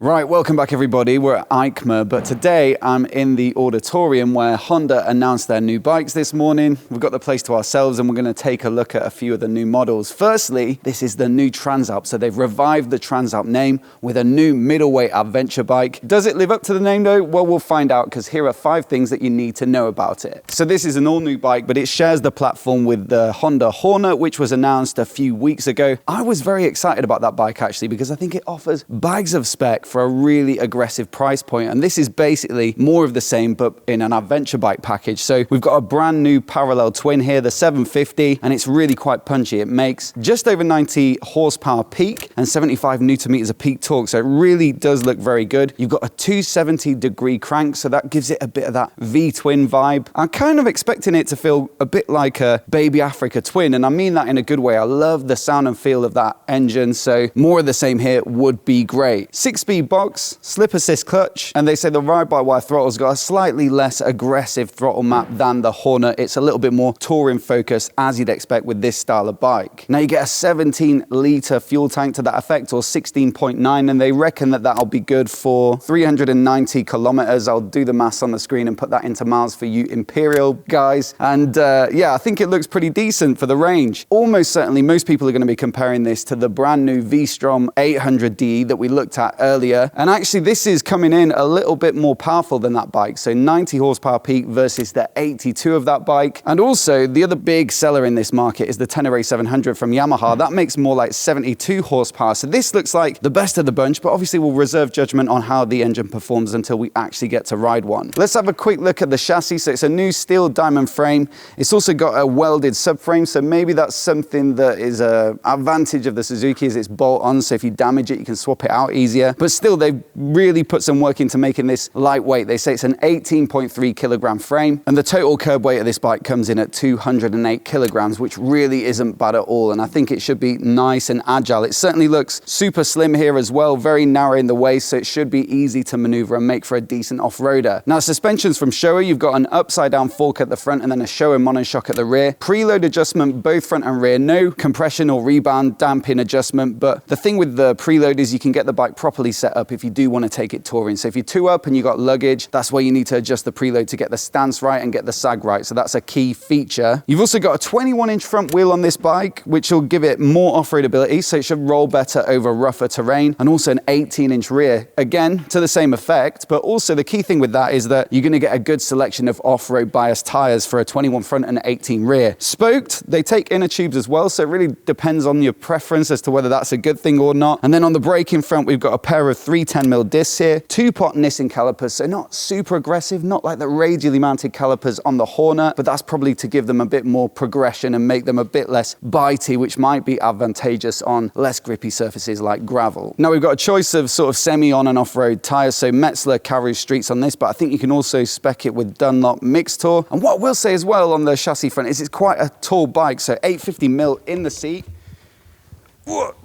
Right, welcome back everybody. We're at EICMA, but today I'm in the auditorium where Honda announced their new bikes this morning. We've got the place to ourselves and we're going to take a look at a few of the new models. Firstly, this is the new Transalp. So they've revived the Transalp name with a new middleweight adventure bike. Does it live up to the name though? Well, we'll find out because here are 5 things that you need to know about it. So this is an all new bike, but it shares the platform with the Honda Hornet, which was announced a few weeks ago. I was very excited about that bike actually because I think it offers bags of spec for a really aggressive price point, and this is basically more of the same but in an adventure bike package. So we've got a brand new parallel twin here, the 750, and it's really quite punchy. It makes just over 90 horsepower peak and 75 newton meters of peak torque, so it really does look very good. You've got a 270-degree crank, so that gives it a bit of that V-twin vibe. I'm kind of expecting it to feel a bit like a Baby Africa twin, and I mean that in a good way. I love the sound and feel of that engine, so more of the same here would be great. 6-speed box, slip assist clutch, and they say the ride-by-wire throttle's got a slightly less aggressive throttle map than the Hornet. It's a little bit more touring focused, as you'd expect with this style of bike. Now you get a 17-litre fuel tank to that effect, or 16.9, and they reckon that that'll be good for 390 kilometers. I'll do the maths on the screen and put that into miles for you Imperial guys. And yeah, I think it looks pretty decent for the range. Almost certainly most people are going to be comparing this to the brand new V-Strom 800D that we looked at earlier. And actually this is coming in a little bit more powerful than that bike. So 90 horsepower peak versus the 82 of that bike. And also the other big seller in this market is the Tenere 700 from Yamaha. That makes more like 72 horsepower. So this looks like the best of the bunch, but obviously we'll reserve judgment on how the engine performs until we actually get to ride one. Let's have a quick look at the chassis. So it's a new steel diamond frame. It's also got a welded subframe. So maybe that's something that is an advantage of the Suzuki, is it's bolt on. So if you damage it, you can swap it out easier. But still, they've really put some work into making this lightweight. They say it's an 18.3 kilogram frame, and the total curb weight of this bike comes in at 208 kilograms, which really isn't bad at all. And I think it should be nice and agile. It certainly looks super slim here as well, very narrow in the waist, so it should be easy to maneuver and make for a decent off-roader. Now, suspensions from SHOWA, you've got an upside down fork at the front and then a SHOWA monoshock at the rear. Preload adjustment, both front and rear. No compression or rebound damping adjustment, but the thing with the preload is you can get the bike properly set up if you do want to take it touring. So if you're two up and you got luggage, that's where you need to adjust the preload to get the stance right and get the sag right. So that's a key feature. You've also got a 21-inch front wheel on this bike, which will give it more off-road ability, so it should roll better over rougher terrain, and also an 18-inch rear, again to the same effect. But also the key thing with that is that you're going to get a good selection of off-road bias tires for a 21 front and 18 rear. Spoked, they take inner tubes as well, so it really depends on your preference as to whether that's a good thing or not. And then on the braking front, we've got a pair of 310mm discs here, 2-pot NISSIN calipers, so not super aggressive, not like the radially mounted calipers on the Hornet, but that's probably to give them a bit more progression and make them a bit less bitey, which might be advantageous on less grippy surfaces like gravel. Now we've got a choice of sort of semi-on and off-road tires, so Metzler Karoo Streets on this, but I think you can also spec it with Dunlop Mixtour. And what I will say as well on the chassis front is it's quite a tall bike, so 850mm in the seat.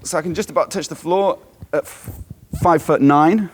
So I can just about touch the floor at 5'9".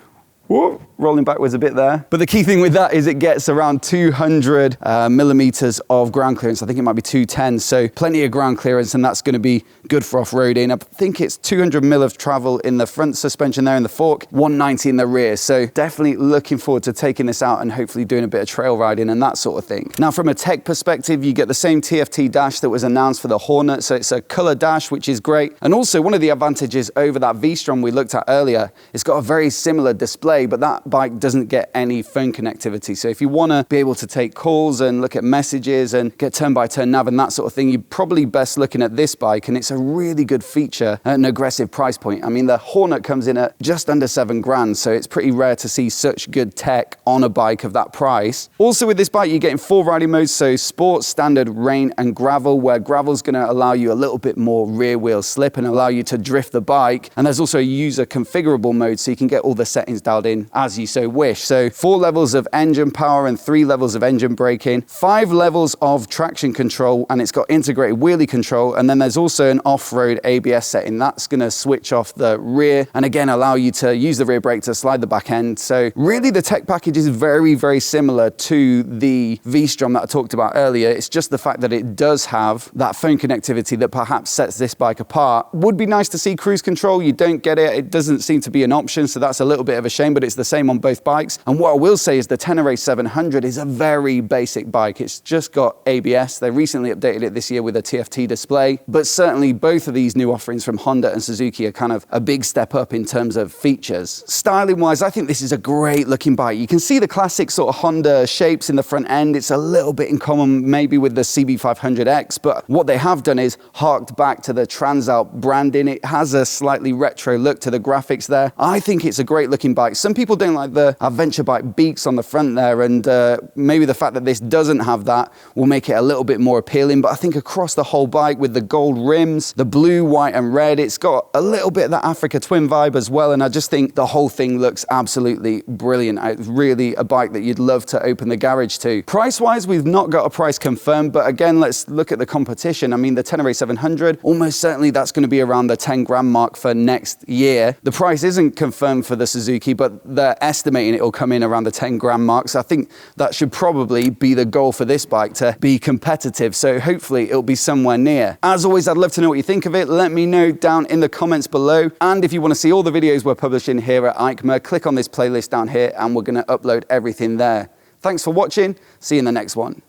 Whoa, rolling backwards a bit there. But the key thing with that is it gets around 200 millimeters of ground clearance. I think it might be 210, so plenty of ground clearance, and that's going to be good for off-roading. I think it's 200 mil of travel in the front suspension there in the fork, 190 in the rear. So definitely looking forward to taking this out and hopefully doing a bit of trail riding and that sort of thing. Now from a tech perspective, you get the same TFT dash that was announced for the Hornet. So it's a color dash, which is great. And also one of the advantages over that V-Strom we looked at earlier, it's got a very similar display, but that bike doesn't get any phone connectivity. So if you want to be able to take calls and look at messages and get turn-by-turn nav and that sort of thing, you're probably best looking at this bike, and it's a really good feature at an aggressive price point. I mean, the Hornet comes in at just under 7 grand, so it's pretty rare to see such good tech on a bike of that price. Also with this bike, you're getting 4 riding modes, so sport, standard, rain and gravel, where gravel's going to allow you a little bit more rear wheel slip and allow you to drift the bike. And there's also a user configurable mode, so you can get all the settings dialed in as you so wish. So 4 levels of engine power and 3 levels of engine braking, 5 levels of traction control, and it's got integrated wheelie control. And then there's also an off-road ABS setting. That's going to switch off the rear and again allow you to use the rear brake to slide the back end. So really the tech package is very, very similar to the V-Strom that I talked about earlier. It's just the fact that it does have that phone connectivity that perhaps sets this bike apart. Would be nice to see cruise control. You don't get it. It doesn't seem to be an option, so that's a little bit of a shame, but it's the same on both bikes. And what I will say is the Tenere 700 is a very basic bike. It's just got ABS. They recently updated it this year with a TFT display, but certainly both of these new offerings from Honda and Suzuki are kind of a big step up in terms of features. Styling wise, I think this is a great looking bike. You can see the classic sort of Honda shapes in the front end. It's a little bit in common maybe with the CB500X, but what they have done is harked back to the Transalp branding. It has a slightly retro look to the graphics there. I think it's a great looking bike. Some people don't like the adventure bike beaks on the front there, and maybe the fact that this doesn't have that will make it a little bit more appealing, but I think across the whole bike with the gold rims, the blue, white and red, it's got a little bit of that Africa Twin vibe as well, and I just think the whole thing looks absolutely brilliant. It's really a bike that you'd love to open the garage to. Price wise, we've not got a price confirmed, but again, let's look at the competition. I mean, the Tenere 700, almost certainly that's going to be around the 10 grand mark for next year. The price isn't confirmed for the Suzuki, but they're estimating it will come in around the 10 grand mark. So I think that should probably be the goal for this bike, to be competitive. So hopefully it'll be somewhere near. As always, I'd love to know what you think of it. Let me know down in the comments below. And if you want to see all the videos we're publishing here at EICMA, click on this playlist down here and we're going to upload everything there. Thanks for watching. See you in the next one.